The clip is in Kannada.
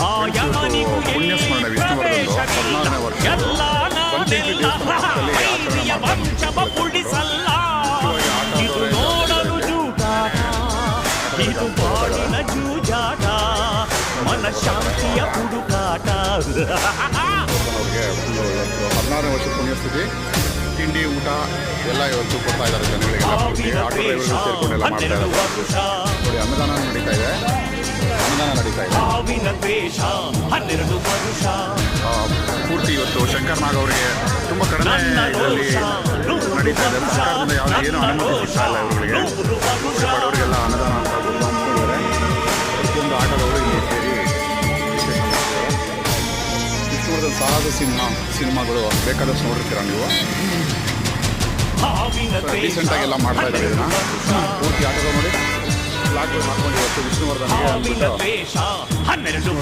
ಪುಣ್ಯಸ್ಮರಣೆ ವಿಷ್ಣುವರ್ಧನ್ದು 14ನೇ ವರ್ಷ ಪಂಚಮಿ ದೇವಸ್ಥಾನದಲ್ಲಿ ಆಚರಣೆ ಮಾಡ್ತಾರೆ. ಮನಶಾಂತಿಯ ಹುಡುಕಾಟ. ಅವ್ರಿಗೆ 14ನೇ ವರ್ಷ ಪುಣ್ಯಸ್ಥಿತಿ ತಿಂಡಿ ಊಟ ಎಲ್ಲ ಇವತ್ತು ಕೊಡ್ತಾ ಇದ್ದಾರೆ ಜನಗಳಿಗೆ. ಆಟೋ ಡ್ರೈವರ್ಗಳು ಸೇರ್ಕೊಂಡೆಲ್ಲ ಮಾಡ್ತಾ ಇದ್ದಾರೆ. ನೋಡಿ ಅನ್ನದಾನ ನಡೀತಾ ಇದೆ. ಪೂರ್ತಿ ಇವತ್ತು ಶಂಕರ್ ನಾಗ್ ಅವರಿಗೆ ತುಂಬ ಕಡಿಮೆ ಇದರಲ್ಲಿ ನಡೀತಾ ಇದೆ. ಸರ್ಕಾರದಿಂದ ಯಾವುದೇ ಏನು ಅನುಮತಿ ಸಿಗ್ತಾ ಇಲ್ಲ ಇವರಿಗೆ. ಬಡವರಿಗೆಲ್ಲ ಅನ್ನದಾನ ಅಂತ ಅಂದ್ಕೊಂಡಿದ್ದಾರೆ. ಪ್ರತಿಯೊಂದು ಆಟೋದವರು ಇಲ್ಲಿ ಸೇರಿ ವಿಷ್ಣುವರ್ಧನ್ ಸಾಹಸ ಸಿನಿಮಾಗಳು ಬೇಕಾದಷ್ಟು ನೋಡಿರ್ತೀರ ನೀವು. ರೀಸೆಂಟಾಗೆಲ್ಲ ಮಾಡ್ತಾ ಇದ್ದಾರೆ ಇದನ್ನ. ಪೂರ್ತಿ ಆಟೋಗಳು ನೋಡಿ ಫ್ಲಾಗ್ಗಳು ಹಾಕೊಂಡು ಇವತ್ತು ವಿಷ್ಣುವರ್ಧನ್ಗೆ ಅಂದ್ಬಿಟ್ಟು